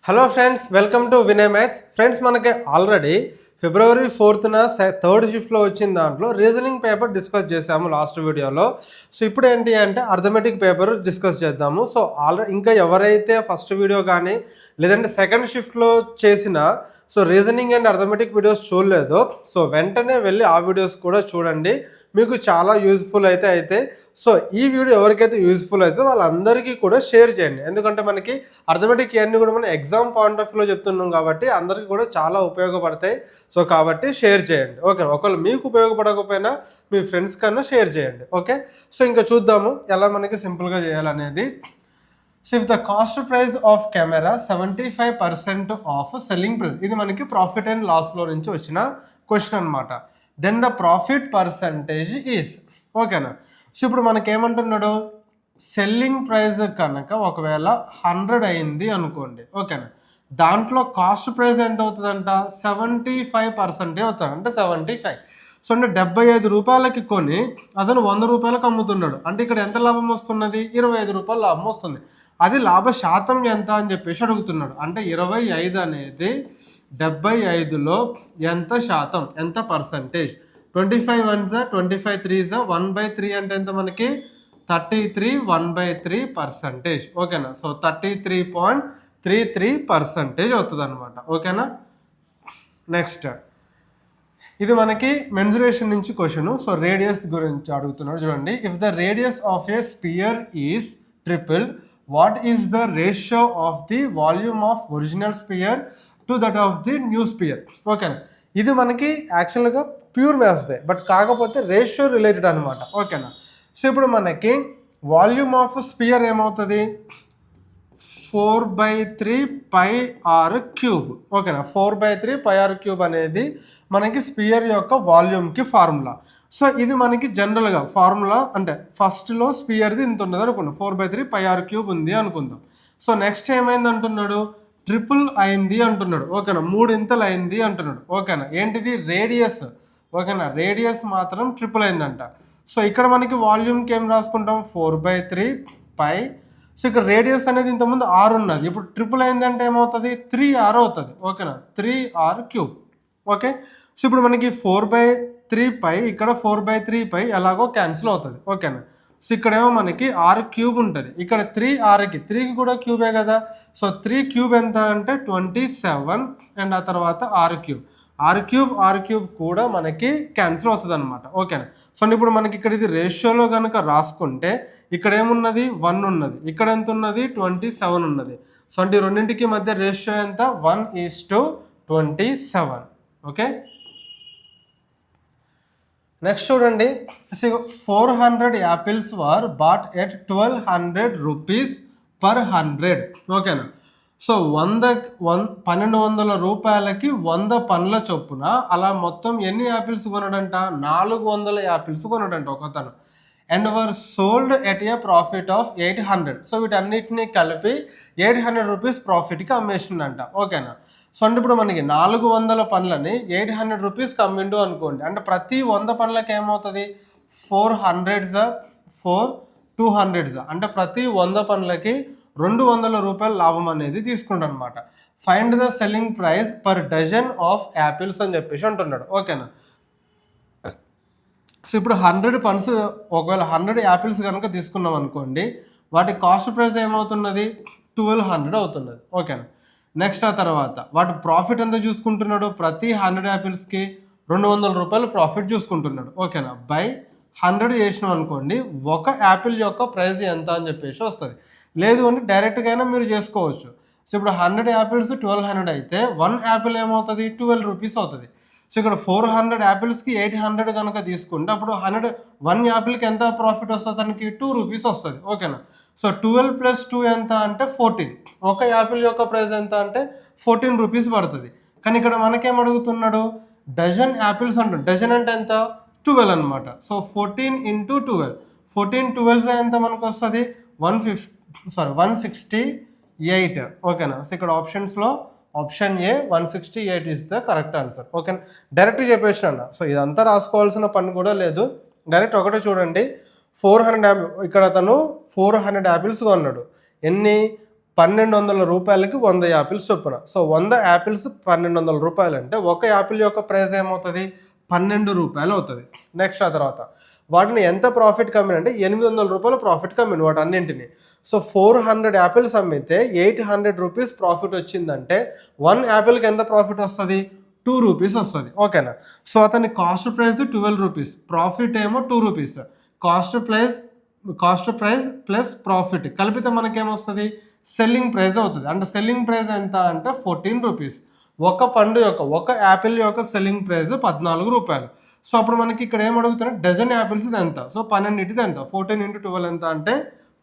Hello friends, welcome to Vinay maths. Friends, మనకి already ఫిబ్రవరి 4న third షిఫ్ట్లో వచ్చిన దాంట్లో రీజనింగ్ పేపర్ డిస్కస్ చేసాము లాస్ట్ వీడియోలో. సో ఇప్పుడు ఏంటి అంటే అర్థమెటిక్ పేపర్ డిస్కస్ చేద్దాము. సో ఆల్రెడీ ఇంకా ఎవరైతే ఫస్ట్ వీడియో కానీ లేదంటే సెకండ్ షిఫ్ట్లో చేసిన రీజనింగ్ అండ్ అర్థమెటిక్ వీడియోస్ చూడలేదో వెంటనే వెళ్ళి ఆ వీడియోస్ కూడా చూడండి, మీకు చాలా యూజ్ఫుల్ అయితే. సో ఈ వీడియో ఎవరికైతే యూజ్ఫుల్ అయితే వాళ్ళందరికీ కూడా షేర్ చేయండి, ఎందుకంటే మనకి అర్థమెటిక్ ఇవన్నీ కూడా మనం ఎగ్జామ్ పాయింట్ ఆఫ్ వ్యూలో చెప్తున్నాం కాబట్టి అందరికీ కూడా చాలా ఉపయోగపడతాయి. కాబట్టి షేర్ చేయండి, ఓకే. ఒకవేళ మీకు ఉపయోగపడకపోయినా మీ ఫ్రెండ్స్ కన్నా షేర్ చేయండి, ఓకే. సో ఇంకా చూద్దాము ఎలా మనకి సింపుల్గా చేయాలనేది. So if the cost price of camera 75% of selling price, ఇది మనకి ప్రాఫిట్ అండ్ లాస్లో నుంచి వచ్చిన క్వశ్చన్ అనమాట. Then the profit percentage is, ఓకేనా. సో ఇప్పుడు మనకేమంటున్నాడు, సెల్లింగ్ ప్రైస్ కనుక ఒకవేళ 100 అయింది అనుకోండి, ఓకేనా. దాంట్లో కాస్ట్ ప్రైస్ ఎంత అవుతుందంట, 75% అవుతుంది, అంటే 75. సో అంటే 75 రూపాయలకి కొని అతను 100 రూపాయలకు అమ్ముతున్నాడు, అంటే ఇక్కడ ఎంత లాభం వస్తున్నది, 25 రూపాయలు లాభం వస్తుంది. అది లాభ శాతం ఎంత అని చెప్పేసి అడుగుతున్నాడు, అంటే 25 అనేది 75లో ఎంత శాతం, ఎంత పర్సంటేజ్. 25 1s 25 3s 1/3 అంటే ఎంత మనకి 33 1/3%, ఓకేనా. సో 33.33% అవుతుంది అనమాట, ఓకేనా. నెక్స్ట్ ఇది మనకి మెన్సురేషన్ నుంచి క్వశ్చన్. సో రేడియస్ గురించి అడుగుతున్నాడు, చూడండి. If the radius of a sphere is triple, what is the ratio of the volume of original sphere to that of the new sphere, ఓకేనా. ఇది మనకి యాక్చువల్గా ప్యూర్ మ్యాథ్స్దే, బట్ కాకపోతే రేషియో రిలేటెడ్ అనమాట, ఓకేనా. సో ఇప్పుడు మనకి వాల్యూమ్ ఆఫ్ స్పియర్ ఏమవుతుంది, 4/3 πr³, ఓకేనా. 4/3 πr³ అనేది మనకి స్పియర్ యొక్క వాల్యూమ్కి ఫార్ములా. సో ఇది మనకి జనరల్గా ఫార్ములా, అంటే ఫస్ట్లో స్పియర్ది ఇంత ఉన్నది అనుకుందాం, 4/3 πr³ ఉంది అనుకుందాం. సో నెక్స్ట్ ఏమైంది అంటున్నాడు, ట్రిపుల్ అయింది అంటున్నాడు, ఓకేనా. 3 ఇంతలు అయింది అంటున్నాడు, ఓకేనా. ఏంటిది, రేడియస్, ఓకేనా. రేడియస్ మాత్రం ట్రిపుల్ అయిందంట. సో ఇక్కడ మనకి వాల్యూమ్కి ఏం రాసుకుంటాం, 4/3 π. సో ఇక్కడ రేడియస్ అనేది ఇంతకుముందు 6 ఉన్నది, ఇప్పుడు ట్రిపుల్ అయిందంటే ఏమవుతుంది, 3r అవుతుంది, ఓకేనా. 3r³, okay. సో ఇప్పుడు మనకి 4/3 π, ఇక్కడ 4/3 π ఎలాగో క్యాన్సిల్ అవుతుంది, ఓకేనా. సో ఇక్కడేమో మనకి r³ ఉంటుంది, ఇక్కడ 3కి కూడా క్యూబే కదా. సో 3³ ఎంత అంటే 27, అండ్ ఆ తర్వాత r³ కూడా మనకి క్యాన్సిల్ అవుతుంది అనమాట, ఓకేనా. సో ఇప్పుడు మనకి ఇక్కడ ఇది రేషియోలో కనుక రాసుకుంటే ఇక్కడ ఏమున్నది, 1 ఉన్నది, ఇక్కడ ఎంత ఉన్నది, 27 ఉన్నది. సో అంటే రెండింటికి మధ్య రేషియో ఎంత, 1:27, ఓకే. నెక్స్ట్ చూడండి, 400 apples were bought at 1200 rupees per 100, ఓకేనా. సో 1200 రూపాయలకి 100 పండ్ల చొప్పున అలా మొత్తం ఎన్ని యాపిల్స్ కొనడంట, 400 యాపిల్స్ కొనడంట ఒకతను. And were sold at a profit of 800. So వీటన్నిటిని కలిపి 800 రూపీస్ ప్రాఫిట్కి అమ్మేసిండంట, ఓకేనా. సో అంటే ఇప్పుడు మనకి 400 పండ్లని 800 రూపీస్కి అమ్మిండు అనుకోండి, అంటే ప్రతి 100 పండ్లకి ఏమవుతుంది, 400s 4 200s, అంటే ప్రతి 100 పండ్లకి 200 రూపాయల లాభం అనేది తీసుకుంటాడు అనమాట. Find the selling price per dozen of apples అని చెప్పేసి అంటున్నాడు, ఓకేనా. సో ఇప్పుడు 100 పండ్స్, ఒకవేళ 100 యాపిల్స్ కనుక తీసుకున్నాం అనుకోండి, వాటి కాస్ట్ ప్రైస్ ఏమవుతున్నది, 1200 అవుతున్నది, ఓకేనా. నెక్స్ట్ ఆ తర్వాత వాటి ప్రాఫిట్ ఎంత చూసుకుంటున్నాడు, ప్రతి 100 యాపిల్స్కి 200 రూపాయలు ప్రాఫిట్ చూసుకుంటున్నాడు, ఓకేనా. బై 100 చేసినాం అనుకోండి, ఒక యాపిల్ యొక్క ప్రైస్ ఎంత అని చెప్పేసి వస్తుంది. లేదు అంటే డైరెక్ట్గా అయినా మీరు చేసుకోవచ్చు. సో ఇప్పుడు 100 యాపిల్స్ 1200 అయితే 1 యాపిల్ ఏమవుతుంది, 12 రూపీస్ అవుతుంది. సో ఇక్కడ 400 యాపిల్స్కి 800 కనుక తీసుకుంటే అప్పుడు 1 యాపిల్కి ఎంత ప్రాఫిట్ వస్తుంది, తనకి 2 రూపీస్ వస్తుంది, ఓకేనా. సో 12 + 2 ఎంత అంటే 14. ఒక యాపిల్ యొక్క ప్రైస్ ఎంత అంటే 14 రూపీస్ పడుతుంది. కానీ ఇక్కడ మనకేం అడుగుతున్నాడు, డజన్ యాపిల్స్ అంటాడు. డజన్ అంటే ఎంత, 12 అనమాట. సో 14 × 12, 14 12s ఎంత మనకు వస్తుంది, 168, ఓకేనా. సో ఇక్కడ ఆప్షన్స్లో option A 168 is the correct answer, ఓకేనా. డైరెక్ట్ చెప్పేసాను. సో ఇదంతా రాసుకోవాల్సిన పని కూడా లేదు, డైరెక్ట్ ఒకటే చూడండి. 400 ఇక్కడ అతను 400 యాపిల్స్ కొన్నాడు. ఎన్ని, 1200 రూపాయలకి 100 యాపిల్స్ చొప్పున. సో 100 యాపిల్స్ 1200 రూపాయలు అంటే ఒక యాపిల్ యొక్క ప్రైస్ ఏమవుతుంది? 12 రూపాయలు అవుతుంది. నెక్స్ట్ ఆ తర్వాత వాటిని ఎంత ప్రాఫిట్ కమ్మిన అంటే 800 రూపాయలు ప్రాఫిట్ కమ్మిన వాటి అన్నింటిని. సో 400 యాపిల్స్ అమ్మితే 800 రూపీస్ ప్రాఫిట్ వచ్చిందంటే 1 యాపిల్కి ఎంత ప్రాఫిట్ వస్తుంది? 2 రూపీస్ వస్తుంది. ఓకేనా? సో అతని కాస్ట్ ప్రైస్ 12 రూపీస్, ప్రాఫిట్ ఏమో 2 rupees. Cost price plus profit కలిపితే మనకేమొస్తుంది? సెల్లింగ్ ప్రైస్ అవుతుంది. అంటే సెల్లింగ్ ప్రైస్ ఎంత అంటే 14 రూపీస్. ఒక యాపిల్ యొక్క సెల్లింగ్ ప్రైస్ 14 రూపాయలు. సో అప్పుడు మనకి ఇక్కడ ఏం అడుగుతున్నా, డజన్ యాపిల్స్ ఎంత? సో 12 ఎంత? 14 × 12 ఎంత అంటే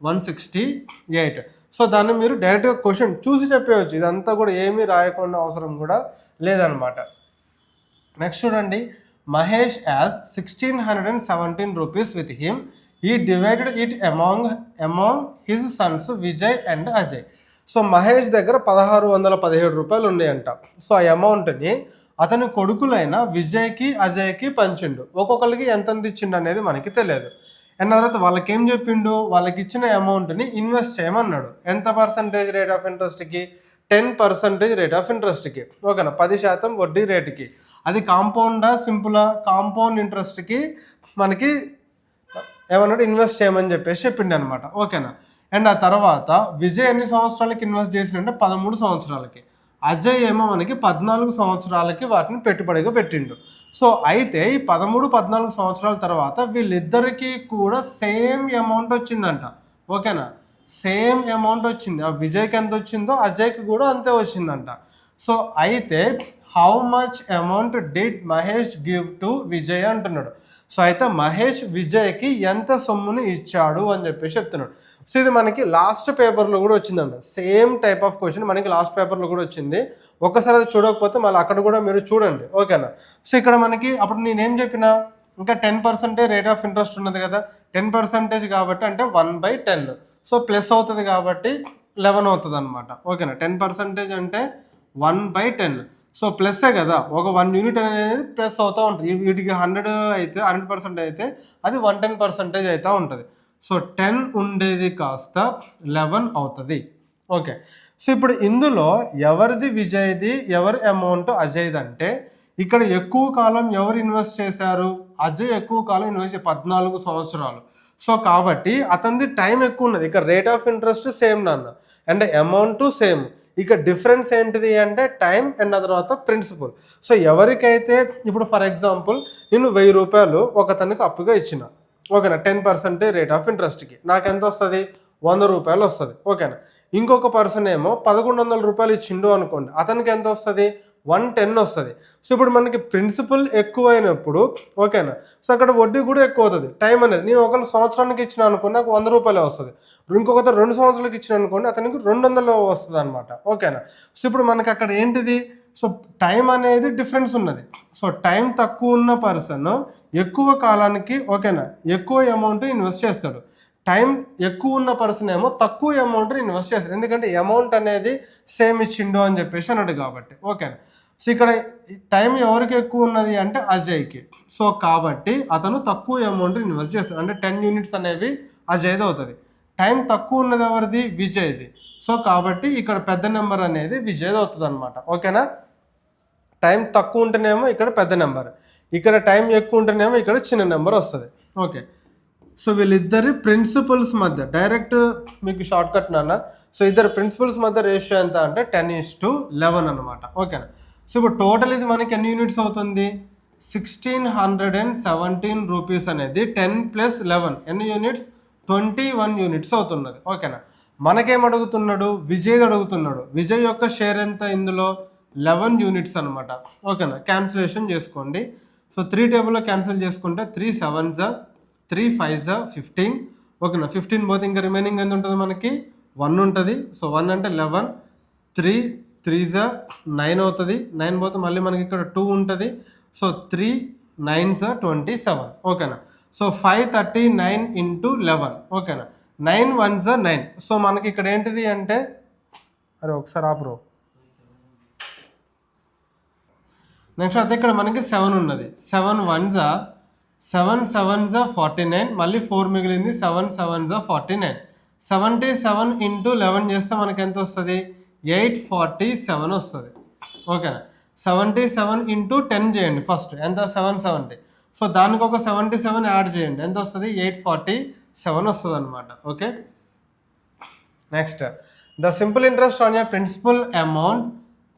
168. సో దాన్ని మీరు డైరెక్ట్గా క్వశ్చన్ చూసి చెప్పేయచ్చు. ఇదంతా కూడా ఏమీ రాయకుండా అవసరం కూడా లేదనమాట. నెక్స్ట్ చూడండి, Mahesh has 1617 rupees with him. He divided it among his sons Vijay and Ajay. So Mahesh దగ్గర 1617 రూపాయలు ఉన్నాయంట. సో ఆ అమౌంట్ని అతని కొడుకులైన విజయ్కి అజయ్కి పంచిండు. ఒక్కొక్కరికి ఎంత ఇచ్చిండు అనేది మనకి తెలియదు. అండ్ తర్వాత వాళ్ళకి ఏం చెప్పిండు? వాళ్ళకి ఇచ్చిన అమౌంట్ని ఇన్వెస్ట్ చేయమన్నాడు. ఎంత పర్సంటేజ్ రేట్ ఆఫ్ ఇంట్రెస్ట్కి? 10% రేట్ ఆఫ్ ఇంట్రెస్ట్కి. ఓకేనా? 10% వడ్డీ రేటుకి. అది కాంపౌండా సింపులా? కాంపౌండ్ ఇంట్రెస్ట్కి మనకి ఏమన్నాడు? ఇన్వెస్ట్ చేయమని చెప్పేసి చెప్పిండు అనమాట. ఓకేనా? అండ్ ఆ తర్వాత విజయ్ ఎన్ని సంవత్సరాలకి ఇన్వెస్ట్ చేసిండే? 13 సంవత్సరాలకి. అజయ్ ఏమో మనకి 14 సంవత్సరాలకి వాటిని పెట్టుబడిగా పెట్టిండు. సో అయితే ఈ 13-14 సంవత్సరాల తర్వాత వీళ్ళిద్దరికీ కూడా సేమ్ అమౌంట్ వచ్చిందంట. ఓకేనా? సేమ్ అమౌంట్ వచ్చింది. ఆ విజయ్కి ఎంత వచ్చిందో అజయ్కి కూడా అంతే వచ్చిందంట. సో అయితే how much amount did Mahesh give to Vijay అంటున్నాడు. సో అయితే మహేష్ విజయ్కి ఎంత సొమ్ముని ఇచ్చాడు అని చెప్పేసి చెప్తున్నాడు. సో ఇది మనకి లాస్ట్ పేపర్లో కూడా వచ్చిందంట. సేమ్ టైప్ ఆఫ్ క్వశ్చన్ మనకి లాస్ట్ పేపర్లో కూడా వచ్చింది. ఒక్కసారి అది చూడకపోతే మళ్ళీ అక్కడ కూడా మీరు చూడండి. ఓకేనా? సో ఇక్కడ మనకి అప్పుడు నేనేం చెప్పినా, ఇంకా 10% రేట్ ఆఫ్ ఇంట్రెస్ట్ ఉన్నది కదా, 10% కాబట్టి అంటే 1/10. సో ప్లస్ అవుతుంది కాబట్టి 11 అవుతుంది అనమాట. ఓకేనా? 10% అంటే 1/10. సో ప్లస్సే కదా, ఒక 1 యూనిట్ అనేది ప్లస్ అవుతూ ఉంటుంది. వీటికి 100 అయితే 100% అయితే అది 110% అవుతూ ఉంటుంది. సో 10 ఉండేది కాస్త 11 అవుతుంది. ఓకే. సో ఇప్పుడు ఇందులో ఎవరిది విజయ్ది, ఎవరి అమౌంట్ అజయ్ది అంటే ఇక్కడ ఎక్కువ కాలం ఎవరు ఇన్వెస్ట్ చేశారు? అజయ్ ఎక్కువ కాలం ఇన్వెస్ట్ 14 సంవత్సరాలు. సో కాబట్టి అతనిది టైం ఎక్కువ ఉన్నది. ఇక్కడ రేట్ ఆఫ్ ఇంట్రెస్ట్ సేమ్ నాన్న, అండ్ అమౌంట్ సేమ్. ఇక డిఫరెన్స్ ఏంటిది అంటే టైం అండ్ ఆ తర్వాత ప్రిన్సిపల్. సో ఎవరికైతే ఇప్పుడు ఫర్ ఎగ్జాంపుల్ నేను 1000 రూపాయలు ఒకతనికి అప్పుగా ఇచ్చిన. ఓకేనా? 10% రేట్ ఆఫ్ ఇంట్రెస్ట్కి నాకు ఎంత వస్తుంది? 100 రూపాయలు వస్తుంది. ఓకేనా? ఇంకొక పర్సన్ ఏమో 1100 రూపాయలు ఇచ్చిండు అనుకోండి, అతనికి ఎంత వస్తుంది? 110 వస్తుంది. సో ఇప్పుడు మనకి ప్రిన్సిపల్ ఎక్కువైనప్పుడు ఓకేనా, సో అక్కడ వడ్డీ కూడా ఎక్కువ అవుతుంది. టైం అనేది నేను ఒకళ్ళు సంవత్సరానికి ఇచ్చిన అనుకోండి నాకు 100 రూపాయలే వస్తుంది. ఇంకొకరు 2 సంవత్సరాలకు ఇచ్చిన అనుకోండి అతనికి 200 వస్తుంది అనమాట. ఓకేనా? సో ఇప్పుడు మనకి అక్కడ ఏంటిది? సో టైం అనేది డిఫరెన్స్ ఉన్నది. సో టైం తక్కువ ఉన్న పర్సన్ ఎక్కువ కాలానికి ఓకేనా ఎక్కువ అమౌంట్ ఇన్వెస్ట్ చేస్తాడు. టైం ఎక్కువ ఉన్న పర్సన్ ఏమో తక్కువ అమౌంట్ ఇన్వెస్ట్ చేస్తాడు. ఎందుకంటే అమౌంట్ అనేది సేమ్ ఇచ్చిండు అని చెప్పేసి అన్నాడు కాబట్టి. ఓకేనా? సో ఇక్కడ టైం ఎవరికి ఎక్కువ ఉన్నది అంటే అజయ్కి. సో కాబట్టి అతను తక్కువ అమౌంట్ ఇన్వెస్ట్ చేస్తాడు. అంటే 10 యూనిట్స్ అనేవి అజయ్ది అవుతుంది. టైం తక్కువ ఉన్నది ఎవరిది? విజయ్ది. సో కాబట్టి ఇక్కడ పెద్ద నెంబర్ అనేది విజయ్ది అవుతుంది అనమాట. ఓకేనా? టైం తక్కువ ఉంటేనేమో ఇక్కడ పెద్ద నెంబర్, ఇక్కడ టైం ఎక్కువ ఉంటేనేమో ఇక్కడ చిన్న నెంబర్ వస్తుంది. ఓకే. సో వీళ్ళిద్దరి ప్రిన్సిపల్స్ మధ్య డైరెక్ట్ మీకు షార్ట్ కట్ నాన్న. సో ఇద్దరు ప్రిన్సిపల్స్ మధ్య రేషియో ఎంత అంటే 10:11 అనమాట. ఓకేనా? సో ఇప్పుడు టోటల్ ఇది మనకి ఎన్ని యూనిట్స్ అవుతుంది? 1617 రూపీస్ అనేది 10 + 11 ఎన్ని యూనిట్స్? 21 యూనిట్స్ అవుతున్నది. ఓకేనా? మనకేం అడుగుతున్నాడు? విజయ్ అడుగుతున్నాడు. విజయ్ యొక్క షేర్ ఎంత ఇందులో? 11 యూనిట్స్ అనమాట. ఓకేనా? క్యాన్సిలేషన్ చేసుకోండి. సో 3 టేబుల్లో క్యాన్సిల్ చేసుకుంటే 3 7s 3 5s 15. ఓకేనా? 15 పోతే ఇంకా రిమైనింగ్ ఎంత ఉంటుంది మనకి? 1 ఉంటుంది. సో 1 అంటే 11, 3 3s 9 అవుతుంది. 9 పోతే మళ్ళీ మనకి ఇక్కడ 2 ఉంటుంది. So 3 9s 27. ఓకేనా? సో 539 × 11. ఓకేనా? 9 1s 9. సో మనకి ఇక్కడ ఏంటిది అంటే అరే ఒకసారి ఆప్రో. నెక్స్ట్ అయితే ఇక్కడ మనకి 7 ఉన్నది. 7 1s 7 7s 49, మళ్ళీ 4 మిగిలింది. 7 7s 49. 77 ఇంటూ 11 చేస్తే మనకి ఎంత వస్తుంది? 847 వస్తుంది. ఓకేనా? 77 ఇంటూ 10 చేయండి ఫస్ట్, ఎంత? 770. సో దానికి ఒక 77 యాడ్ చేయండి, ఎంత వస్తుంది? 847 వస్తుంది అనమాట. Okay, next, the simple interest on your principal amount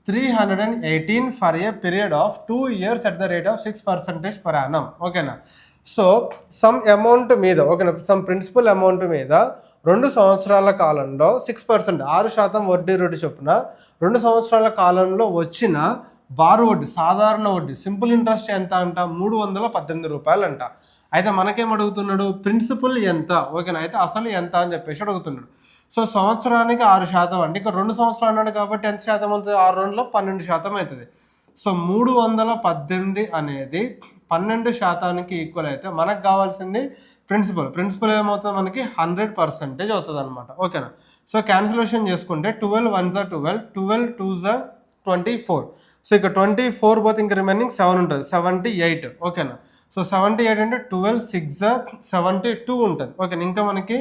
318 for a period of 2 years at the rate of 6% per annum. ఓకేనా? సో సమ్ అమౌంట్ మీద, ఓకేనా, సమ్ ప్రిన్సిపల్ అమౌంట్ మీద 2 సంవత్సరాల కాలంలో 6%, 6% వడ్డీ రేటు చొప్పున 2 సంవత్సరాల కాలంలో వచ్చిన బారు వడ్డీ, సాధారణ వడ్డీ, సింపుల్ ఇంట్రెస్ట్ ఎంత అంట? 318 రూపాయలు అంట. అయితే మనకేం అడుగుతున్నాడు? ప్రిన్సిపల్ ఎంత, ఓకేనా, అయితే అసలు ఎంత అని చెప్పేసి అడుగుతున్నాడు. సో సంవత్సరానికి 6% అంటే ఇక్కడ 2 సంవత్సరాలు అన్నాడు కాబట్టి ఎంత శాతం అవుతుంది? 6 రోజుల్లో 12% అవుతుంది. సో 318 అనేది 12% ఈక్వల్ అయితే మనకు కావాల్సింది ప్రిన్సిపల్ ఏమవుతుంది? మనకి 100% అవుతుంది అనమాట. ఓకేనా? సో క్యాన్సిలేషన్ చేసుకుంటే 12 1 12, 12 2 24. సో ఇక్కడ 24 పోతే ఇంక రిమైనింగ్ 7 ఉంటుంది, 78. ఓకేనా? సో 78 అంటే 12 6 72 ఉంటుంది. ఓకేనా? ఇంకా మనకి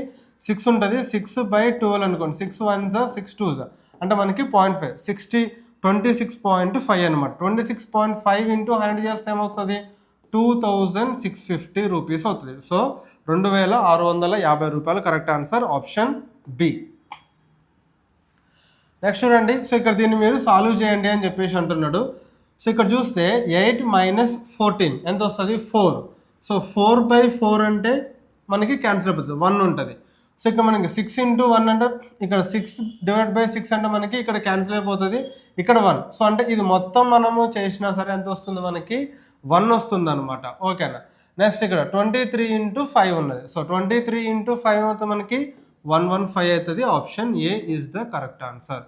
6 ఉంటుంది, 6/12 అనుకోండి, 6 1 6 2 అంటే మనకి 0.5, 26.5 అనమాట. 26.5 ఇంటూ 100 చేస్తే ఏమవుతుంది? 2650 రూపీస్ అవుతుంది. సో 2650 రూపాయలు correct answer, option B. Next చూడండి, సో ఇక్కడ దీన్ని మీరు సాల్వ్ చేయండి అని చెప్పేసి అంటున్నాడు. సో ఇక్కడ చూస్తే 8 - 14 ఎంత వస్తుంది? 4. సో 4/4 అంటే మనకి క్యాన్సిల్ అయిపోతుంది, 1 ఉంటుంది. సో ఇక్కడ మనకి 6 ఇంటూ 1 అంటే ఇక్కడ 6/6 అంటే మనకి ఇక్కడ క్యాన్సిల్ అయిపోతుంది, ఇక్కడ 1. సో అంటే ఇది మొత్తం మనము చేసినా సరే ఎంత వస్తుంది? మనకి 1 వస్తుంది అనమాట. ఓకేనా? నెక్స్ట్ ఇక్కడ 23 ఇంటూ 5 ఉన్నది. సో 23 ఇంటూ 5 అవుతుంది మనకి 115 అవుతుంది. Option A is the correct answer.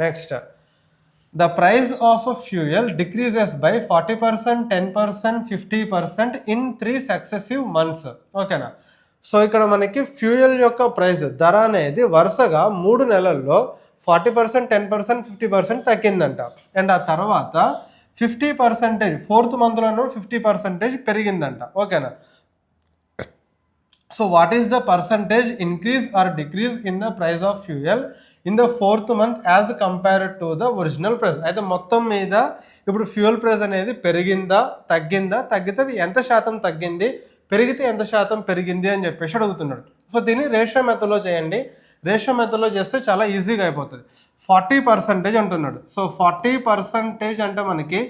Next, the price of fuel decreases by 40%, 10%, 50% in 3 successive months. ఓకేనా? సో ఇక్కడ మనకి ఫ్యూయల్ యొక్క ప్రైస్, ధర అనేది వరుసగా 3 నెలల్లో 40%, 10%, 50% తగ్గిందంట. అండ్ ఆ తర్వాత 50%, 4th మంత్లోనూ 50% పెరిగిందంట. ఓకేనా? So what is the percentage increase or decrease in the price of fuel in the 4th month as compared to the original price? అయితే మొత్తం మీద ఇప్పుడు ఫ్యూయల్ ప్రైస్ అనేది పెరిగిందా తగ్గిందా, తగ్గితే ఎంత శాతం తగ్గింది, పెరిగితే ఎంత శాతం పెరిగింది అని చెప్పేసి అడుగుతున్నాడు. సో దీన్ని రేషియో మెథడ్లో చేయండి. రేషియో మెథడ్లో చేస్తే చాలా ఈజీగా అయిపోతుంది. 40% అంటున్నాడు. సో 40% అంటే మనకి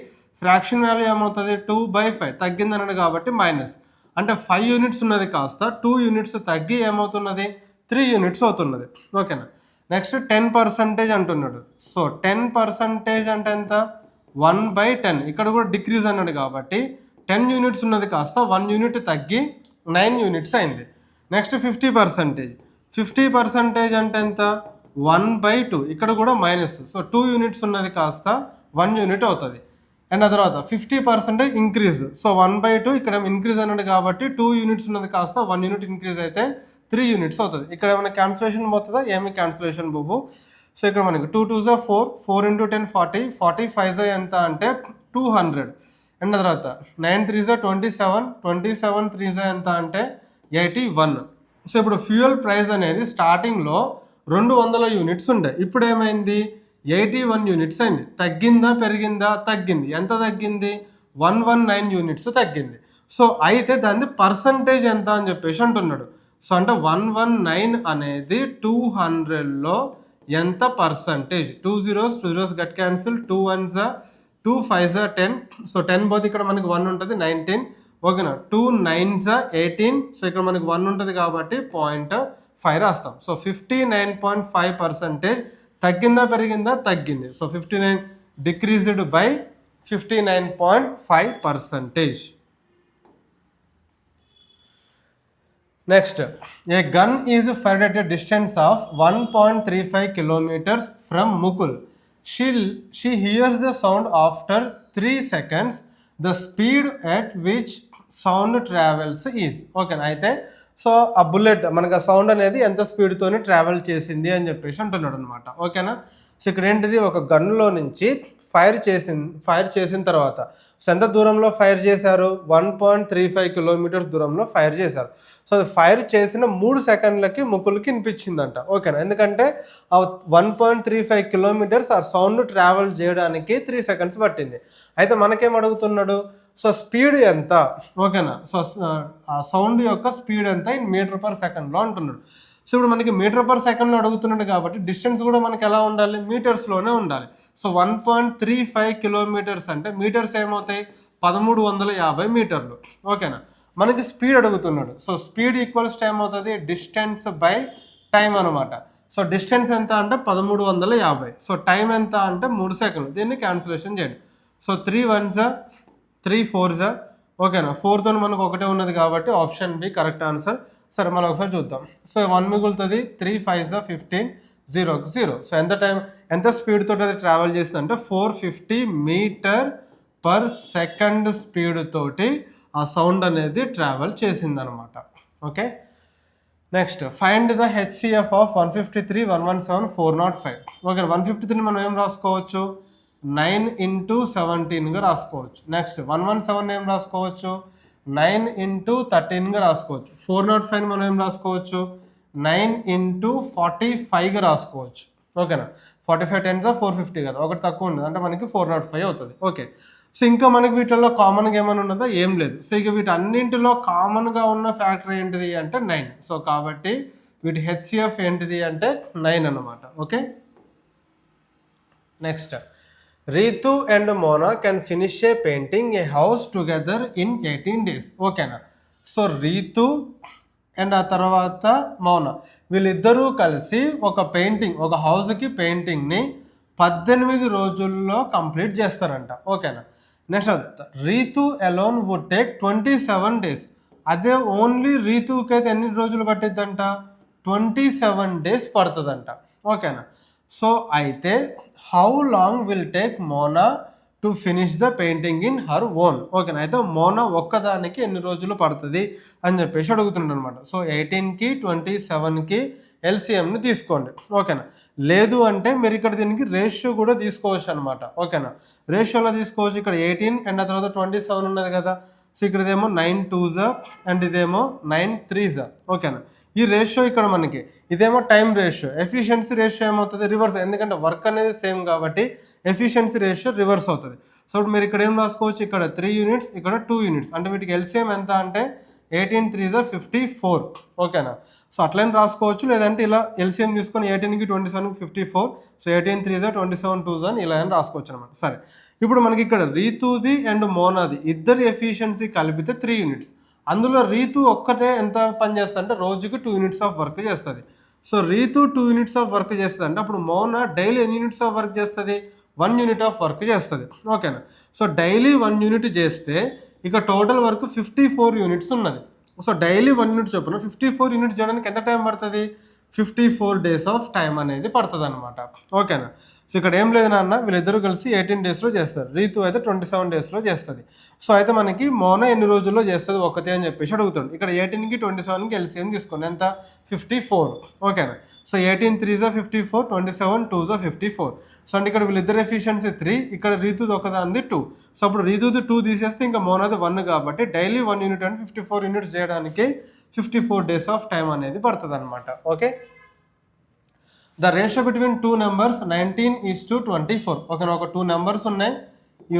ఫ్రాక్షన్ వాల్యూ ఏమవుతుంది? 2/5 తగ్గింది అన్నాడు కాబట్టి మైనస్, అంటే 5 యూనిట్స్ ఉన్నది కాస్త 2 యూనిట్స్ తగ్గి ఏమవుతున్నది? 3 యూనిట్స్ అవుతున్నది. ఓకేనా? నెక్స్ట్ 10% అంటున్నాడు. సో 10% అంటే ఎంత? 1/10. ఇక్కడ కూడా డిక్రీజ్ అన్నాడు కాబట్టి 10 యూనిట్స్ ఉన్నది కాస్త 1 యూనిట్ తగ్గి 9 యూనిట్స్ అయింది. నెక్స్ట్ 50%. 50% అంటే ఎంత? 1/2. ఇక్కడ కూడా మైనస్. సో 2 యూనిట్స్ ఉన్నది కాస్త 1 యూనిట్ అవుతుంది. అండ్ ఆ తర్వాత 50% ఇంక్రీజ్. సో 1/2 ఇక్కడ ఇంక్రీజ్ అన్నాడు కాబట్టి 2 యూనిట్స్ ఉన్నది కాస్త 1 యూనిట్ ఇంక్రీజ్ అయితే 3 యూనిట్స్ అవుతుంది. ఇక్కడ ఏమైనా క్యాన్సిలేషన్ పోతుందా? ఏమి క్యాన్సిలేషన్ పోవు. సో ఇక్కడ మనకి 2 2 4, 4 × 10 40, 45 ఎంత అంటే 200. అండ్ తర్వాత 9 3 27, 27 3 ఎంత అంటే 81. సో ఇప్పుడు ఫ్యూయల్ ప్రైస్ అనేది స్టార్టింగ్లో 200 యూనిట్స్ ఉండే, ఇప్పుడు ఏమైంది? 81 యూనిట్స్ అయింది. తగ్గిందా పెరిగిందా? తగ్గింది. ఎంత తగ్గింది? 119 యూనిట్స్ తగ్గింది. సో అయితే దాన్ని పర్సంటేజ్ ఎంత అని చెప్పేసి అంటున్నాడు. సో అంటే 119 అనేది 200లో ఎంత percentage? 2 zeros gut cancel, 2 1s 2 5s 10. So 10 పోతే ఇక్కడ మనకి 1 ఉంటుంది, 19. ఓకేనా? 2 9s 18. సో ఇక్కడ మనకి 1 ఉంటుంది కాబట్టి 0.5 రాస్తాం. సో 59.5% తగ్గిందా పెరిగిందా? తగ్గింది. So 59 decreased by 59.5%. Next, A gun is fired at a distance of 1.35 kilometers from Mukul. She hears the sound after 3 seconds. The speed at which sound travels is. ఓకేనా? అయితే సో ఆ బుల్లెట్ మనకు ఆ సౌండ్ అనేది ఎంత స్పీడ్తోని ట్రావెల్ చేసింది అని చెప్పేసి అంటున్నాడు అనమాట. ఓకేనా? సో ఇక్కడ ఏంటిది? ఒక గన్లో నుంచి ఫైర్ చేసిన తర్వాత సో ఎంత దూరంలో ఫైర్ చేశారు, 1.35 కిలోమీటర్స్ దూరంలో ఫైర్ చేశారు. సో అది ఫైర్ చేసిన 3 సెకండ్లకి ముక్కులకి వినిపించిందంట. ఓకేనా, ఎందుకంటే ఆ 1.35 కిలోమీటర్స్ ఆ సౌండ్ ట్రావెల్ చేయడానికి 3 సెకండ్స్ పట్టింది. అయితే మనకేం అడుగుతున్నాడు, సో స్పీడ్ ఎంత, ఓకేనా, సో ఆ సౌండ్ యొక్క స్పీడ్ ఎంత ఇన్ మీటర్ పర్ సెకండ్లో అంటున్నాడు. సో ఇప్పుడు మనకి మీటర్ పర్ సెకండ్లో అడుగుతున్నాడు కాబట్టి డిస్టెన్స్ కూడా మనకి ఎలా ఉండాలి, మీటర్స్లోనే ఉండాలి. సో 1.35 కిలోమీటర్స్ అంటే మీటర్స్ ఏమవుతాయి, 1350 మీటర్లు. ఓకేనా, మనకి స్పీడ్ అడుగుతున్నాడు. సో స్పీడ్ ఈక్వల్స్ టైం అవుతుంది డిస్టెన్స్ బై టైం అనమాట. సో డిస్టెన్స్ ఎంత అంటే 1350. సో టైం ఎంత అంటే 3 సెకండ్లు. దీన్ని క్యాన్సిలేషన్ చేయండి. సో 3 1s 3 4s, ఓకేనా, 4తో మనకు ఒకటే ఉన్నది కాబట్టి ఆప్షన్ బి కరెక్ట్ ఆన్సర్. సరే మనం ఒకసారి చూద్దాం. సో 1 మిగులుతుంది, 3 5s 15, 0కి 0. సో ఎంత స్పీడ్ తోటి అది ట్రావెల్ చేస్తుంది అంటే 450 మీటర్ పర్ సెకండ్ స్పీడ్ తోటి ఆ సౌండ్ అనేది ట్రావెల్ చేసింది అనమాట. Okay, next find the HCF of 153 117 405. Okay, 153 మనం ఏం రాసుకోవచ్చు, 9 into 17గా రాసుకోవచ్చు. నెక్స్ట్ 117 ఏం రాసుకోవచ్చు, 9 into 13గా రాసుకోవచ్చు. 405 మనం ఏం రాసుకోవచ్చు, 9 into 45గా రాసుకోవచ్చు. ఓకేనా, 45 10s 450 కదా, ఒకటి తక్కువ ఉండదు అంటే మనకి 405 అవుతుంది. ఓకే, సో ఇంకా మనకి వీటిల్లో కామన్గా ఏమైనా ఉన్నదా, ఏం లేదు. సో ఇక వీటన్నింటిలో కామన్గా ఉన్న ఫ్యాక్టర్ ఏంటిది అంటే 9. సో కాబట్టి వీటి హెచ్సిఎఫ్ ఏంటిది అంటే 9 అన్నమాట. Okay, next Ritu and Mona can finish a painting a house together in 18 days. ఓకేనా, సో రీతు అండ్ ఆ తర్వాత మోనా వీళ్ళిద్దరూ కలిసి ఒక హౌస్కి పెయింటింగ్ని 18 రోజుల్లో కంప్లీట్ చేస్తారంట. ఓకేనా, next Ritu alone would take 27 days. అదే ఓన్లీ రీతుకి అయితే ఎన్ని రోజులు పట్టిద్దంట, 27 days పడుతుందంట. ఓకేనా, సో అయితే how long will take Mona to finish the painting in her own. ఓకేనా, అయితే మోనా ఒక్కదానికి ఎన్ని రోజులు పడుతుంది అని చెప్పేసి అడుగుతుండ అనమాట. సో 18కి 27కి ఎల్సిఎంని తీసుకోండి. ఓకేనా, లేదు అంటే మీరు ఇక్కడ దీనికి రేషియో కూడా తీసుకోవచ్చు అనమాట. ఓకేనా, రేషియోలో తీసుకోవచ్చు. ఇక్కడ 18 అండ్ ఆ తర్వాత 27 ఉన్నది కదా. సో ఇక్కడ ఇదేమో 9 2s అండ్ ఇదేమో 9 3s. ఓకేనా, ఈ రేషియో ఇక్కడ మనకి ఇదేమో టైం రేషియో, ఎఫిషియన్సీ రేషియో ఏమవుతుంది రివర్స్, ఎందుకంటే వర్క్ అనేది సేమ్ కాబట్టి ఎఫిషియన్సీ రేషియో రివర్స్ అవుతుంది. సో ఇప్పుడు మీరు ఇక్కడ ఏం రాసుకోవచ్చు, ఇక్కడ 3 యూనిట్స్ ఇక్కడ 2 యూనిట్స్ అంటే వీటికి ఎల్సిఎం ఎంత అంటే 18 3s 54. ఓకేనా, సో అట్లనే రాసుకోవచ్చు, లేదంటే ఇలా ఎల్సిఎం తీసుకొని 18కి 27కి 54. సో 18 3s 27 2s అని ఇలా అని రాసుకోవచ్చు అనమాట. సరే, ఇప్పుడు మనకి ఇక్కడ రీతుది అండ్ మోనాది ఇద్దరి ఎఫిషియన్సీ కలిపితే 3 యూనిట్స్. అందులో రీతు ఒక్కటే ఎంత పని చేస్తుంది అంటే రోజుకి 2 యూనిట్స్ ఆఫ్ వర్క్ చేస్తుంది. So Ritu 2 units of work చేస్తుంది అంటే అప్పుడు మోనా డైలీ ఎన్ని యూనిట్స్ ఆఫ్ వర్క్ చేస్తుంది, 1 యూనిట్ ఆఫ్ వర్క్ చేస్తుంది. ఓకేనా, సో డైలీ 1 యూనిట్ చేస్తే ఇక టోటల్ వర్క్ 54 యూనిట్స్ ఉన్నది. సో డైలీ 1 యూనిట్ చొప్పున 54 యూనిట్స్ చేయడానికి ఎంత టైం పడుతుంది, 54 days ఆఫ్ టైం అనేది పడుతుంది అనమాట. ఓకేనా, సో ఇక్కడ ఏం లేదు నాన్న, వీళ్ళిద్దరూ కలిసి 18 daysలో చేస్తారు, రీతు అయితే 27 daysలో చేస్తుంది. సో అయితే మనకి మోనా ఎన్ని రోజుల్లో చేస్తుంది ఒకటి అని చెప్పేసి అడుగుతుంది. ఇక్కడ 18కి 27కి ఎల్సిఎం తీసుకోండి, ఎంత 54. ఓకేనా, సో 18 3s 54, 27 2s 54. సో అంటే ఇక్కడ వీళ్ళిద్దరు ఎఫిషియన్సీ 3, ఇక్కడ రీతుది ఒకదాంది 2. సో అప్పుడు రీతుది 2 తీసేస్తే ఇంకా మోనాది 1 కాబట్టి డైలీ 1 యూనిట్ అంటే 54 యూనిట్స్ చేయడానికి 54 days ఆఫ్ టైం అనేది పడుతుంది అనమాట. Okay, the ratio between 2 numbers 19:24. ఓకేనా, ఒక 2 numbers ఉన్నాయి, ఈ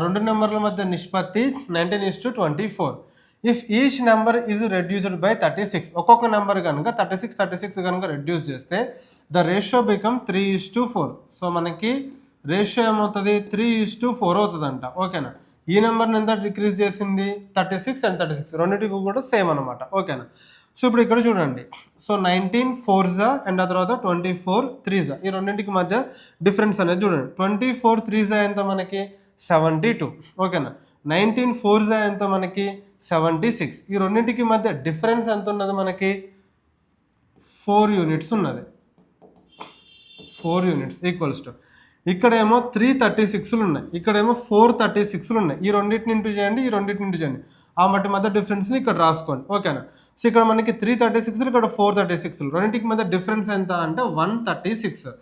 రెండు నెంబర్ల మధ్య నిష్పత్తి 19:24. If each number is reduced by 36, ఒక్కొక్క నెంబర్ కనుక 36 కనుక రెడ్యూస్ చేస్తే ద రేషియో బికమ్ 3:4. సో మనకి రేషియో ఏమవుతుంది, 3:4 అవుతుందంట. ఓకేనా, ఈ నెంబర్ని ఎంత డిక్రీజ్ చేసింది, 36 and 36 రెండింటికి కూడా సేమ్ అనమాట. ఓకేనా, సో ఇప్పుడు ఇక్కడ చూడండి, సో 19 4s అండ్ ఆ తర్వాత 24 3s, ఈ రెండింటికి మధ్య డిఫరెన్స్ అనేది చూడండి. 24 3s ఎంత మనకి 72. ఓకేనా, 19 4s ఎంత మనకి 76. ఈ రెండింటికి మధ్య డిఫరెన్స్ ఎంత ఉన్నది మనకి 4 యూనిట్స్ ఉన్నది. 4 యూనిట్స్ ఈక్వల్స్ టు ఇక్కడేమో 336లు ఉన్నాయి, ఇక్కడేమో 436లు ఉన్నాయి. ఈ రెండింటిని ఇంటూ చేయండి, ఈ రెండింటిని ఇంటూ చేయండి, ఆ మధ్య డిఫరెన్స్ని ఇక్కడ రాసుకోండి. ఓకేనా, సో ఇక్కడ మనకి 336, ఇక్కడ 436, రెండింటికి మధ్య డిఫరెన్స్ ఎంత అంటే 136.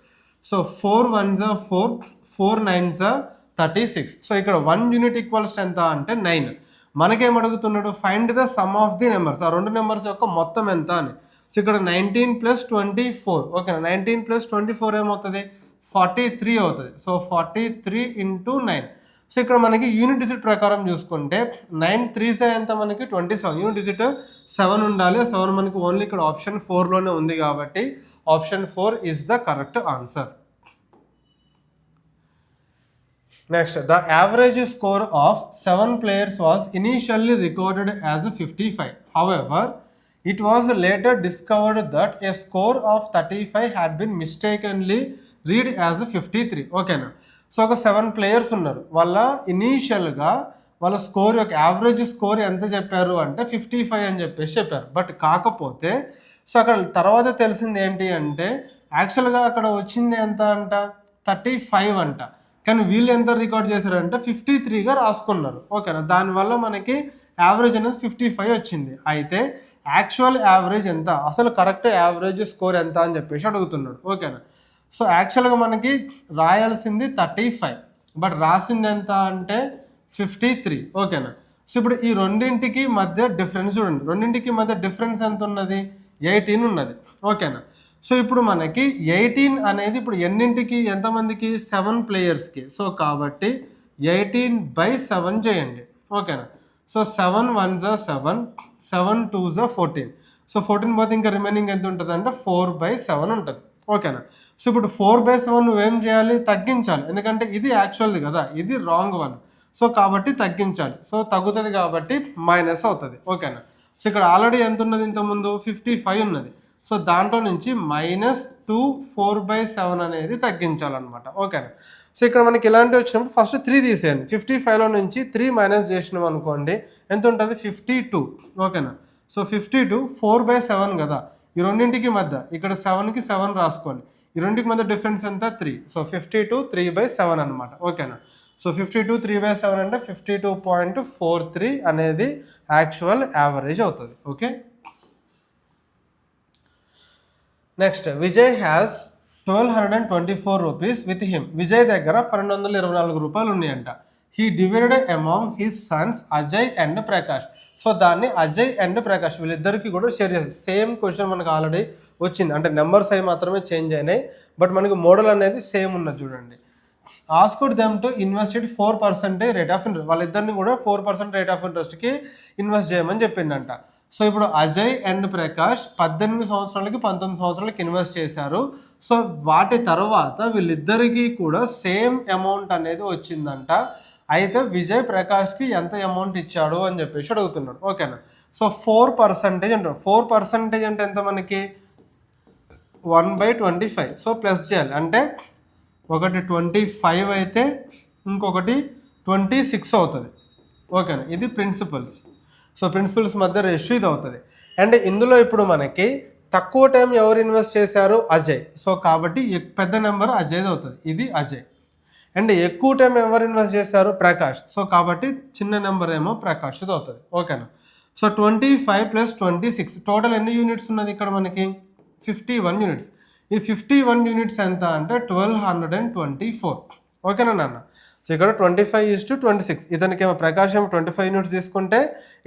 So 4 1s 4, 4 9s 36. సో ఇక్కడ 1 యూనిట్ ఈక్వల్స్ ఎంత అంటే 9. మనకేం అడుగుతున్నాడు, find the sum of the numbers, ఆ రెండు నెంబర్స్ యొక్క మొత్తం ఎంత అని. సో ఇక్కడ 19 + 24, ఓకేనా, 19 + 24 ఏమవుతుంది, 43 అవుతుంది. సో 43 × 9. సో ఇక్కడ మనకి యూనిట్ డిజిట్ ప్రకారం చూసుకుంటే 9 3s ఎంత మనకి 27, యూనిట్ డిజిట్ 7 ఉండాలి. 7 మనకి ఓన్లీ ఇక్కడ ఆప్షన్ 4లోనే ఉంది కాబట్టి option 4 is the correct answer. Next, the average score of 7 players was initially recorded as 55. However, it was later discovered that a score of 35 had been mistakenly read as 53. ఓకేనా. So ఒక 7 players ఉన్నారు, వాళ్ళ ఇనీషియల్గా వాళ్ళ score యొక్క average score ఎంత చెప్పారు అంటే 55 అని చెప్పేసి చెప్పారు. బట్ కాకపోతే సో అక్కడ తర్వాత తెలిసింది ఏంటి అంటే యాక్చువల్గా అక్కడ వచ్చింది ఎంత అంట 35 అంట, కానీ వీళ్ళు ఎంత రికార్డ్ చేశారంటే 53గా రాసుకున్నారు. ఓకేనా, దానివల్ల మనకి యావరేజ్ అనేది 55 వచ్చింది. అయితే యాక్చువల్ యావరేజ్ ఎంత, అసలు కరెక్ట్ యావరేజ్ స్కోర్ ఎంత అని చెప్పేసి అడుగుతున్నాడు. ఓకేనా, సో యాక్చువల్గా మనకి రాయాల్సింది 35, బట్ రాసింది ఎంత అంటే 53. ఓకేనా, సో ఇప్పుడు ఈ రెండింటికి మధ్య డిఫరెన్స్ చూడండి, రెండింటికి మధ్య డిఫరెన్స్ ఎంత ఉన్నది, 18 ఉన్నది. ఓకేనా, సో ఇప్పుడు మనకి 18 అనేది ఇప్పుడు ఎన్నింటికి ఎంతమందికి 7 ప్లేయర్స్కి. సో కాబట్టి 18/7 చేయండి. ఓకేనా, సో 7 1s 7, 7 2s 14. సో 14 పోతే ఇంకా రిమైనింగ్ ఎంత ఉంటుంది అంటే 4/7 ఉంటుంది. ఓకేనా, సో ఇప్పుడు 4/7 నువ్వేం చేయాలి, తగ్గించాలి, ఎందుకంటే ఇది యాక్చువల్ది కదా, ఇది రాంగ్ వన్. సో కాబట్టి తగ్గించాలి. సో తగ్గుతుంది కాబట్టి మైనస్ అవుతుంది. ఓకేనా, సో ఇక్కడ ఆల్రెడీ ఎంత ఉన్నది, ఇంతకుముందు 55 ఉన్నది. సో దాంట్లో నుంచి -2 4/7 అనేది తగ్గించాలన్నమాట. ఓకేనా, సో ఇక్కడ మనకి ఇలాంటివి వచ్చినప్పుడు ఫస్ట్ 3 తీసేయండి. 55లో నుంచి 3 మైనస్ చేసినాం అనుకోండి, ఎంత ఉంటుంది 52. ఓకేనా, సో 52 4/7 కదా, ఈ రెండింటికి మధ్య ఇక్కడ 7కి 7 రాసుకోండి, ఈ రెండింటికి మధ్య డిఫరెన్స్ ఎంత 3. సో 52 3/7 అనమాట. ఓకేనా, సో 52 3/7 అంటే 52.43 అనేది యాక్చువల్ యావరేజ్ అవుతుంది. Okay, next, Vijay has 1224 rupees with him. Vijay దగ్గర 1224 రూపాయలు ఉన్నాయంట. He divided among his Sons Ajay and Prakash. So దాన్ని అజయ్ అండ్ ప్రకాష్ వీళ్ళిద్దరికి కూడా షేర్ చేస్తారు. సేమ్ క్వశ్చన్ మనకు ఆల్రెడీ వచ్చింది, అంటే నెంబర్స్ అవి మాత్రమే చేంజ్ అయినాయి, బట్ మనకి మోడల్ అనేది సేమ్ ఉన్నది. చూడండి, asked them to invest 4% rate of interest. వాళ్ళిద్దరిని కూడా 4% రేట్ ఆఫ్ ఇంట్రెస్ట్కి ఇన్వెస్ట్ చేయమని చెప్పిండంట. సో ఇప్పుడు అజయ్ అండ్ ప్రకాష్ 18 సంవత్సరాలకి 19 సంవత్సరాలకి ఇన్వెస్ట్ చేశారు. సో వాటి తర్వాత వీళ్ళిద్దరికీ కూడా సేమ్ అమౌంట్ అనేది వచ్చిందంట. అయితే విజయ్ ప్రకాష్కి ఎంత అమౌంట్ ఇచ్చాడు అని చెప్పేసి అడుగుతున్నాడు. ఓకేనా, సో 4% అంటారు. 4% అంటే ఎంత మనకి 1/25. సో ప్లస్ చేయాలి, అంటే ఒకటి 25 అయితే ఇంకొకటి 26 అవుతుంది. ఓకేనా, ఇది ప్రిన్సిపల్స్. సో ప్రిన్సిపల్స్ మధ్య రేషియో ఇది అవుతుంది. అండ్ ఇందులో ఇప్పుడు మనకి తక్కువ టైం ఎవరు ఇన్వెస్ట్ చేశారు, అజయ్. సో కాబట్టి పెద్ద నెంబర్ అజయ్ది అవుతుంది, ఇది అజయ్. అండ్ ఎక్కువ టైం ఎవరు ఇన్వెస్ట్ చేశారు, ప్రకాష్. సో కాబట్టి చిన్న నెంబర్ ఏమో ప్రకాష్ది అవుతుంది. ఓకేనా, సో 25 + 26 టోటల్ ఎన్ని యూనిట్స్ ఉన్నది ఇక్కడ మనకి 51 యూనిట్స్. ఈ 51 యూనిట్స్ ఎంత అంటే 1224. ఓకేనా నాన్న, సో ఇక్కడ 25:26. ఇతనికి ఏమో ప్రకాష్ ఏమో 25 యూనిట్స్ తీసుకుంటే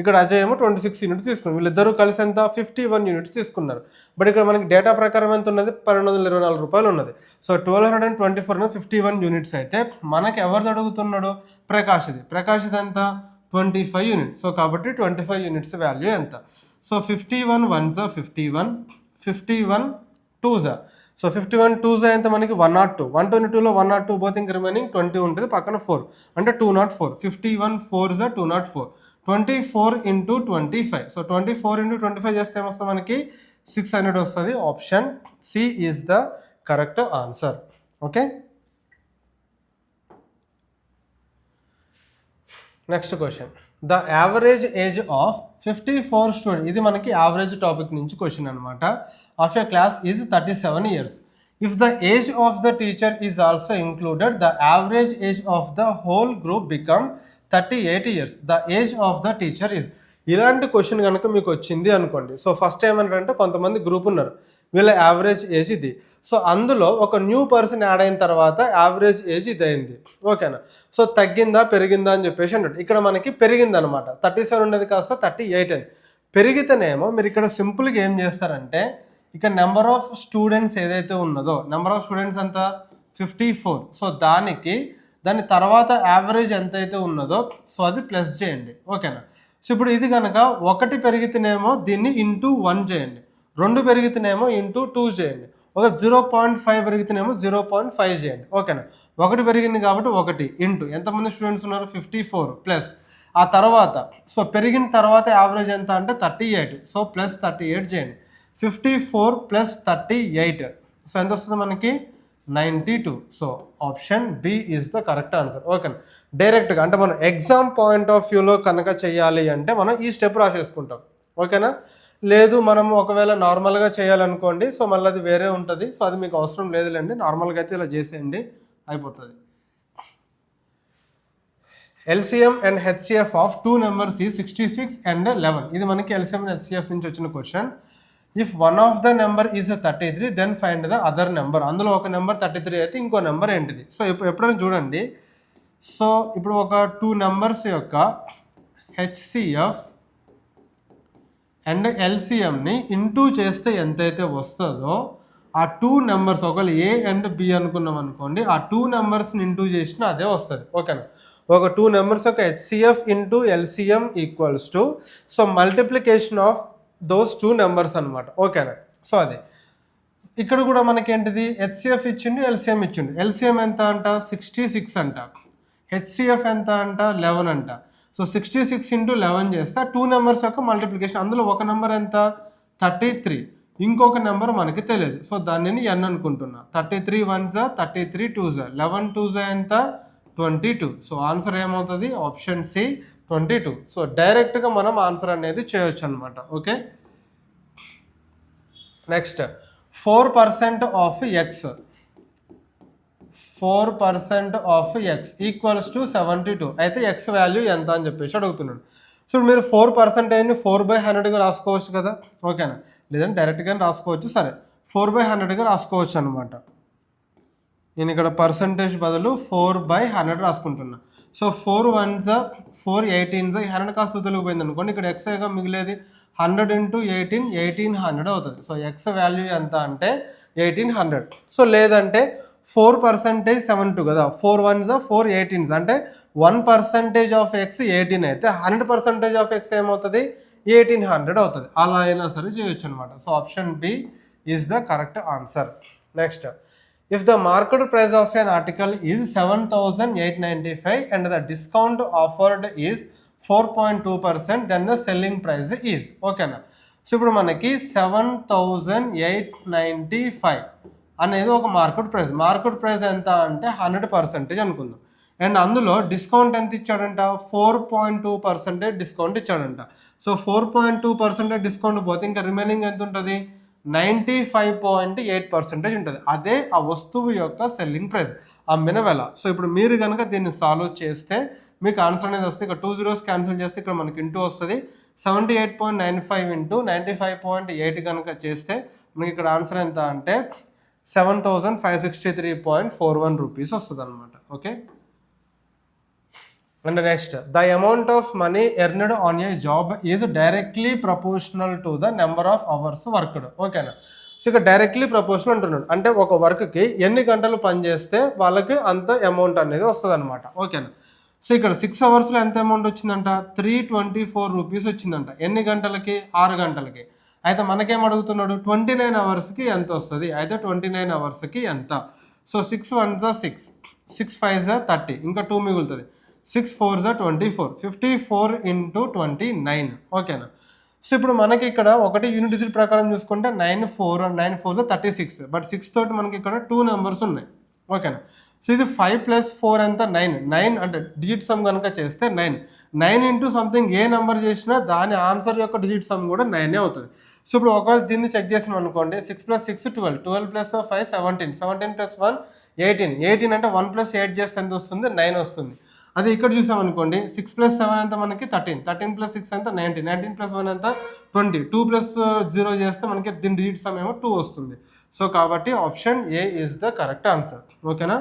ఇక్కడ అజయ్ ఏమో 26 యూనిట్స్ తీసుకున్నారు. వీళ్ళిద్దరూ కలిసి ఎంత 51 యూనిట్స్ తీసుకున్నారు. బట్ ఇక్కడ మనకి డేటా ప్రకారం ఎంత ఉన్నది 1224 రూపాయలు ఉన్నది. సో 1224 51 యూనిట్స్ అయితే మనకి ఎవరిది అడుగుతున్నాడు, ప్రకాష్ది. ప్రకాష్ది ఎంత 25 యూనిట్స్. సో కాబట్టి 25 యూనిట్స్ వాల్యూ ఎంత. So 51 1s 51, 51 2s. So 51 2s ఎంత మనకి 102. 122లో 102 పోతే ఇంక రిమైనింగ్ 20 ఉంటుంది, పక్కన 4 అంటే 204. 51 4s 204. 24 × 25. సో 24 × 25 చేస్తే ఏమొస్తుంది మనకి 600 వస్తుంది. Option C is the correct answer. Okay, next question, the average age of 54 student. ఇది మనకి యావరేజ్ టాపిక్ నుంచి క్వశ్చన్ అనమాట. Of a class is 37 years. If the age of the teacher is also included, the average age of the whole group become 38 years. The age of the teacher is. ఇలాంటి question కనుక మీకు వచ్చింది అనుకోండి, so first ఏమంటారంటే కొంతమంది group ఉన్నారు, వీళ్ళ average age ఇది, సో అందులో ఒక న్యూ పర్సన్ యాడ్ అయిన తర్వాత యావరేజ్ ఏజ్ ఇది అయింది, ఓకేనా. సో తగ్గిందా పెరిగిందా అని చెప్పేసి అంటాడు. ఇక్కడ మనకి పెరిగింది అనమాట, 37 ఉన్నది కాస్త 38 అయింది. పెరిగితేనేమో మీరు ఇక్కడ సింపుల్గా ఏం చేస్తారంటే, ఇక్కడ నెంబర్ ఆఫ్ స్టూడెంట్స్ ఏదైతే ఉన్నదో, నెంబర్ ఆఫ్ స్టూడెంట్స్ అంతా 54, సో దాని తర్వాత యావరేజ్ ఎంతైతే ఉన్నదో సో అది ప్లస్ చేయండి, ఓకేనా. సో ఇప్పుడు ఇది కనుక 1 పెరిగితేనేమో దీన్ని ఇంటూ 1 చేయండి, 2 పెరిగితేనేమో ఇంటూ 2 చేయండి, ఒక 0.5 పెరిగితేనేమో 0.5 చేయండి, ఓకేనా. 1 పెరిగింది కాబట్టి 1 ఇంటూ ఎంతమంది స్టూడెంట్స్ ఉన్నారు 54 ప్లస్ ఆ తర్వాత సో పెరిగిన తర్వాత యావరేజ్ ఎంత అంటే 38, సో ప్లస్ 38 చేయండి, 54 ప్లస్ 38 సో ఎంత వస్తుంది మనకి 92. So option B is the correct answer, ఓకేనా. డైరెక్ట్గా అంటే మనం ఎగ్జామ్ పాయింట్ ఆఫ్ వ్యూలో కనుక చేయాలి అంటే మనం ఈ స్టెప్ రాసేసుకుంటాం, ఓకేనా. లేదు మనం ఒకవేళ నార్మల్గా చేయాలనుకోండి, సో మళ్ళీ అది వేరే ఉంటుంది, సో అది మీకు అవసరం లేదులేండి, నార్మల్గా అయితే ఇలా చేసేయండి అయిపోతుంది. LCM and HCF of two numbers is 66 and 11. ఇది మనకి LCM and HCF నుంచి వచ్చిన question. If one of the number is 33 then find the other number. అందులో ఒక నెంబర్ 33 అయితే ఇంకో నెంబర్ ఏంటిది? సో ఎప్పుడైనా చూడండి, సో ఇప్పుడు ఒక 2 నెంబర్స్ యొక్క HCF అండ్ LCMని ఇంటూ చేస్తే ఎంతైతే వస్తుందో ఆ 2 నెంబర్స్, ఒకవేళ A అండ్ B అనుకున్నాం అనుకోండి, ఆ 2 నెంబర్స్ని ఇంటూ చేసినా అదే వస్తుంది, ఓకేనా. ఒక 2 నెంబర్స్ యొక్క HCF into LCM equals to so multiplication of those 2 numbers అనమాట, ఓకేనా. సో అది ఇక్కడ కూడా మనకి ఏంటిది, HCF ఇచ్చిండు, LCM ఇచ్చిండు. LCM ఎంత అంట 66 అంట, HCF ఎంత అంట 11 అంట. సో 66 ఇంటూ 11 చేస్తే 2 నెంబర్స్ యొక్క మల్టిప్లికేషన్. అందులో ఒక నెంబర్ ఎంత 33, ఇంకొక నెంబర్ మనకి తెలియదు, సో దాన్ని నేను n అనుకుంటున్నా. 33 1s 33 2s 11 2s ఎంత 22. సో ఆన్సర్ ఏమవుతుంది, ఆప్షన్ సి 22. సో డైరెక్ట్గా మనం ఆన్సర్ అనేది చేయొచ్చు అనమాట, okay. Next 4% of X, 4% of X equals to 72 అయితే ఎక్స్ వాల్యూ ఎంత అని చెప్పేసి అడుగుతున్నాడు. సో మీరు 4%ని 4/100గా రాసుకోవచ్చు కదా, ఓకేనా. లేదంటే డైరెక్ట్గా రాసుకోవచ్చు, సరే 4/100గా రాసుకోవచ్చు అనమాట. నేను ఇక్కడ పర్సంటేజ్ బదులు 4/100 రాసుకుంటున్నా. సో 4 1s 4 18s 100 కాస్త తెలిగిపోయింది అనుకోండి, ఇక్కడ ఎక్స్గా మిగిలేది 100 ఇంటూ 18 1800 అవుతుంది. సో ఎక్స్ వాల్యూ ఎంత అంటే 1800. సో లేదంటే 4% 72 కదా, 4 1s 4 18s అంటే 1% ఆఫ్ ఎక్స్ 18 అయితే 100% ఆఫ్ ఎక్స్ ఏమవుతుంది 1800 అవుతుంది. అలా అయినా సరే చేయొచ్చు అనమాట. So option B is the correct answer. Next, if the market price of an article is 7,895 and the discount offered is 4.2%, then the selling price is, ఓకేనా. సో ఇప్పుడు మనకి 7,895 అనేది ఒక మార్కెట్ ప్రైస్ ఎంత అంటే 100% అనుకుందాం. అండ్ అందులో డిస్కౌంట్ ఎంత ఇచ్చాడంట 4.2% డిస్కౌంట్ ఇచ్చాడంట. సో 4.2% డిస్కౌంట్ పోతే ఇంకా రిమైనింగ్ ఎంత ఉంటుంది 95.8% ఉంటుంది. అదే ఆ వస్తువు యొక్క సెల్లింగ్ ప్రైస్, అమ్మిన వెల. సో ఇప్పుడు మీరు కనుక దీన్ని సాల్వ్ చేస్తే మీకు ఆన్సర్ అనేది వస్తుంది. ఇక్కడ 2 zeros క్యాన్సిల్ చేస్తే ఇక్కడ మనకి ఇంటూ వస్తుంది. 78.95 ఇంటూ 95.8 కనుక చేస్తే మనకి ఇక్కడ ఆన్సర్ ఎంత అంటే 7,563.41 రూపీస్ వస్తుంది అనమాట, okay. And next, the amount of money earned on a job is directly proportional to the number of hours worked, ఓకేనా. సో ఇక్కడ డైరెక్ట్లీ ప్రపోర్షనల్ అంటున్నాడు, అంటే ఒక వర్క్కి ఎన్ని గంటలు పనిచేస్తే వాళ్ళకి అంత అమౌంట్ అనేది వస్తుంది అనమాట, ఓకేనా. సో ఇక్కడ 6 అవర్స్లో ఎంత అమౌంట్ వచ్చిందంట 324 రూపీస్ వచ్చిందంట. ఎన్ని గంటలకి 6 గంటలకి. అయితే మనకేం అడుగుతున్నాడు 29 అవర్స్కి ఎంత వస్తుంది, అయితే 29 అవర్స్కి ఎంత. సో 6 1s 6 6 5s 30 ఇంకా 2 మిగులుతుంది. 6 4s 24 54 ఇంటూ 29, ఓకేనా. సో ఇప్పుడు మనకి ఇక్కడ ఒకటి యూనిట్ డిజిట్ ప్రకారం చూసుకుంటే 9 4s 36, బట్ 6 తోటి మనకి ఇక్కడ 2 నెంబర్స్ ఉన్నాయి, ఓకేనా. సో ఇది 5 + 4 ఎంత 9 అంటే డిజిట్ సమ్ కనుక చేస్తే 9 ఇంటూ సంథింగ్ ఏ నెంబర్ చేసినా దాని ఆన్సర్ యొక్క డిజిట్ సమ్ కూడా 9 అవుతుంది. సో ఇప్పుడు ఒకవేళ దీన్ని చెక్ చేసినాం అనుకోండి, 6 + 6 12 12 + 5 17 17 + 1 18 18 అంటే 1 + 8 చేస్తే ఎంత వస్తుంది 9 వస్తుంది. అదే ఇక్కడ చూసామనుకోండి 6 + 7 ఎంత మనకి 13, 13 + 6 ఎంత 19, 19 + 1 ఎంత 20, 2 + 0 చేస్తే మనకి దీని డిజిట్ సమ్ ఏమో 2 వస్తుంది. సో కాబట్టి option A is the correct answer. ఓకేనా,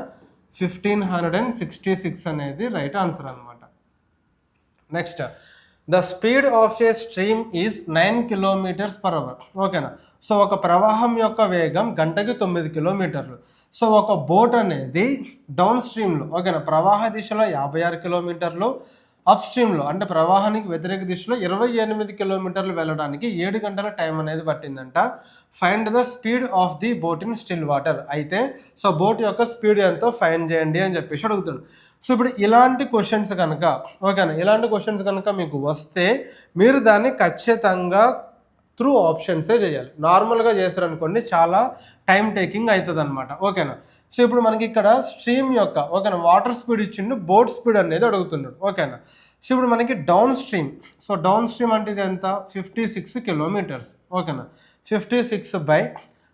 1566 అనేది రైట్ ఆన్సర్ అనమాట. Next, the speed of A stream is 9 km/h. ఓకేనా, సో ఒక ప్రవాహం యొక్క వేగం గంటకి 9 కిలోమీటర్లు. సో ఒక బోట్ అనేది డౌన్ స్ట్రీమ్లో, ఓకేనా, ప్రవాహ దిశలో 56 కిలోమీటర్లు, అప్ స్ట్రీమ్లో అంటే ప్రవాహానికి వ్యతిరేక దిశలో 28 కిలోమీటర్లు వెళ్ళడానికి 7 గంటల టైం అనేది పట్టిందంట. Find the speed of the boat in still water. అయితే సో బోట్ యొక్క స్పీడ్ ఎంతో ఫైండ్ చేయండి అని చెప్పేసి అడుగుతాడు. సో ఇప్పుడు ఇలాంటి క్వశ్చన్స్ కనుక, ఓకేనా, ఇలాంటి క్వశ్చన్స్ కనుక మీకు వస్తే మీరు దాన్ని ఖచ్చితంగా త్రూ ఆప్షన్సే చేయాలి. నార్మల్గా చేశారనుకోండి చాలా టైం టేకింగ్ అవుతుంది అనమాట. ఓకేనా, సో ఇప్పుడు మనకి ఇక్కడ స్ట్రీమ్ యొక్క, ఓకేనా, వాటర్ స్పీడ్ ఇచ్చిండు, బోట్ స్పీడ్ అనేది అడుగుతున్నాడు. ఓకేనా, సో ఇప్పుడు మనకి down stream, so down stream అంటే ఇది ఎంత 56 కిలోమీటర్స్. ఓకేనా, 56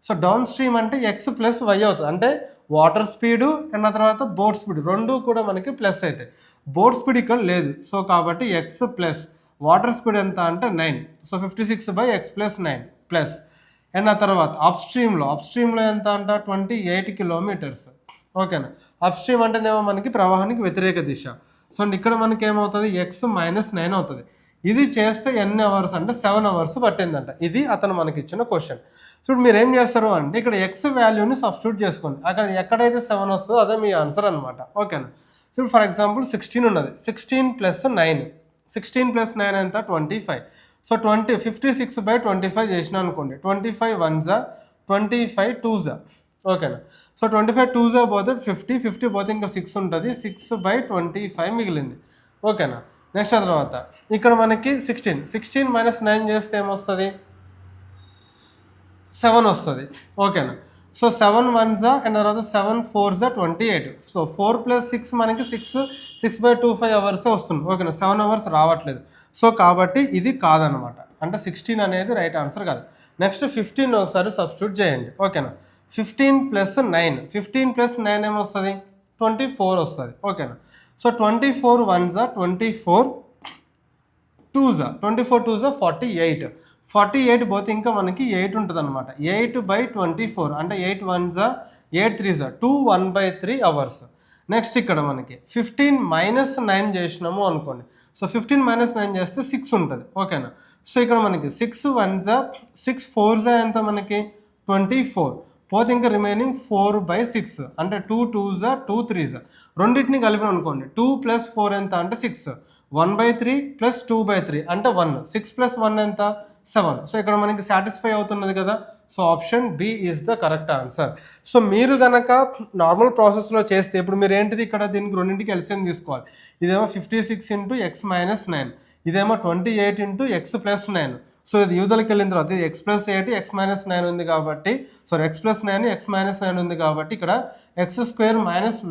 సో డౌన్ స్ట్రీమ్ అంటే x + y అవుతుంది. అంటే వాటర్ స్పీడు అండ్ ఆ తర్వాత బోట్ స్పీడ్ రెండు కూడా మనకి ప్లస్ అవుతాయి. బోట్ స్పీడ్ ఇక్కడ లేదు, సో కాబట్టి x + వాటర్ స్పీడ్ ఎంత అంటే 9. సో 56/x + 9 ప్లస్ అండ్ ఆ తర్వాత అప్ స్ట్రీమ్లో ఎంత అంట 28 కిలోమీటర్స్. ఓకేనా, అప్ స్ట్రీమ్ అంటేనేమో మనకి ప్రవాహానికి వ్యతిరేక దిశ. సో ఇక్కడ మనకి ఏమవుతుంది x - 9 అవుతుంది. ఇది చేస్తే ఎన్ని అవర్స్ అంటే 7 అవర్స్ పట్టిందంట. ఇది అతను మనకి ఇచ్చిన క్వశ్చన్. సో ఇప్పుడు మీరు ఏం చేస్తారు అంటే ఇక్కడ x వాల్యూని సబ్స్టిట్యూట్ చేసుకోండి. అక్కడ ఎక్కడైతే 7 వస్తుందో అదే మీ ఆన్సర్ అనమాట. ఓకేనా, సో ఇప్పుడు ఫర్ ఎగ్జాంపుల్ 16 ఉన్నది, 16 + 9, 16 + 9 ఎంత 25. సో 56/25 చేసిన అనుకోండి, 25 1s 25 2s. ఓకేనా, సో 25 2s పోతే 50 పోతే ఇంకా 6 ఉంటుంది, 6/25 మిగిలింది. ఓకేనా, నెక్స్ట్ ఆ తర్వాత ఇక్కడ మనకి 16 - 9 చేస్తే ఏమొస్తుంది 7 వస్తుంది. ఓకేనా, సో 7 1s అండ్ తర్వాత 7 4s 28. సో 4 + 6 మనకి 6/25 అవర్స్ వస్తుంది. ఓకేనా, 7 అవర్స్ రావట్లేదు. సో కాబట్టి ఇది కాదనమాట, అంటే 16 అనేది రైట్ ఆన్సర్ కాదు. నెక్స్ట్ 15 ఒకసారి సబ్స్టిట్యూట్ చేయండి. ఓకేనా, 15 + 9, 15 + 9 ఏమొస్తుంది 24 వస్తుంది. ఓకేనా, సో 24 1s 24 2s 24 2s 48. 48 పోతే ఇంకా మనకి 8 ఉంటుంది అనమాట. 8/24 అంటే 8 1s 8 3s 2 1/3 అవర్స్. నెక్స్ట్ ఇక్కడ మనకి 15 - 9 చేసినాము అనుకోండి. సో 15 - 9 చేస్తే 6 ఉంటుంది. ఓకేనా, సో ఇక్కడ మనకి 6 1s 6 4s ఎంత మనకి 24 పోతే ఇంకా రిమైనింగ్ 4/6 అంటే 2 2s 2 3s రెండింటిని కలిపిన అనుకోండి. 2 + 4 ఎంత అంటే 6, 1/3 + 2/3 అంటే 1, 6 + 1 ఎంత 7. సో ఇక్కడ మనకి సాటిస్ఫై అవుతున్నది కదా. So option B is the correct answer. So మీరు కనుక నార్మల్ ప్రాసెస్లో చేస్తే ఇప్పుడు మీరు ఏంటిది ఇక్కడ దీనికి రెండింటికి ఎల్సిఎం తీసుకోవాలి. ఇదేమో 56 × x - 9, ఇదేమో 28 × x + 9. సో ఇది యూజర్కి వెళ్ళిన తర్వాత ఇది x + 8 x - 9 ఉంది కాబట్టి, సారీ x + 9 x - 9 ఉంది కాబట్టి ఇక్కడ x² -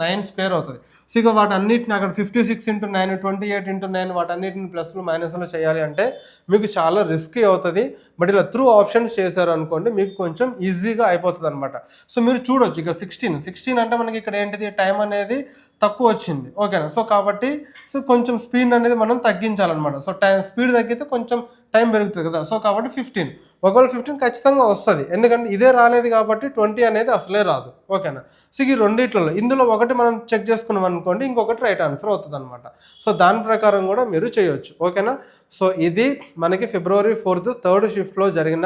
9² అవుతుంది. సో ఇక వాటన్నిటిని అక్కడ 56 × 9 28 × 9 వాటన్నిటిని ప్లస్లు మైనస్లు చేయాలి అంటే మీకు చాలా రిస్కీ అవుతుంది. బట్ ఇలా త్రూ ఆప్షన్స్ చేశారు అనుకోండి మీకు కొంచెం ఈజీగా అయిపోతుంది అనమాట. సో మీరు చూడొచ్చు ఇక్కడ 16 అంటే మనకి ఇక్కడ ఏంటిది టైం అనేది తక్కువ వచ్చింది. ఓకేనా, సో కాబట్టి సో కొంచెం స్పీడ్ అనేది మనం తగ్గించాలన్నమాట. సో స్పీడ్ తగ్గితే కొంచెం టైం పెరుగుతుంది కదా. సో కాబట్టి 15, ఒకవేళ 15 ఖచ్చితంగా వస్తుంది, ఎందుకంటే ఇదే రాలేదు కాబట్టి 20 అనేది అసలే రాదు. ఓకేనా, సో ఈ రెండిట్లలో ఇందులో ఒకటి మనం చెక్ చేసుకున్నాం అనుకోండి, ఇంకొకటి రైట్ ఆన్సర్ అవుతుంది అనమాట. సో దాని ప్రకారం కూడా మీరు చేయొచ్చు. ఓకేనా, సో ఇది మనకి February 4th 3rd షిఫ్ట్లో జరిగిన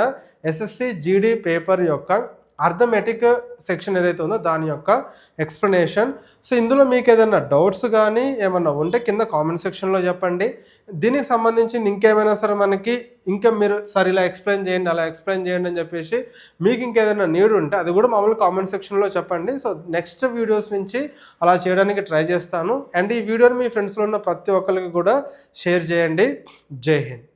SSC GD పేపర్ యొక్క అర్థమెటిక్ సెక్షన్ ఏదైతే ఉందో దాని యొక్క ఎక్స్ప్లెనేషన్. సో ఇందులో మీకు ఏదైనా డౌట్స్ కానీ ఏమన్నా ఉంటే కింద కామెంట్ సెక్షన్లో చెప్పండి. దీనికి సంబంధించింది ఇంకేమైనా సరే మనకి ఇంకా మీరు సరే ఇలా ఎక్స్ప్లెయిన్ చేయండి అలా ఎక్స్ప్లెయిన్ చేయండి అని చెప్పేసి మీకు ఇంకేదైనా నీడ్ ఉంటే అది కూడా మామూలు కామెంట్ సెక్షన్లో చెప్పండి. సో నెక్స్ట్ వీడియోస్ నుంచి అలా చేయడానికి ట్రై చేస్తాను. అండ్ ఈ వీడియోని మీ ఫ్రెండ్స్లో ఉన్న ప్రతి ఒక్కరికి కూడా షేర్ చేయండి. జై హింద్.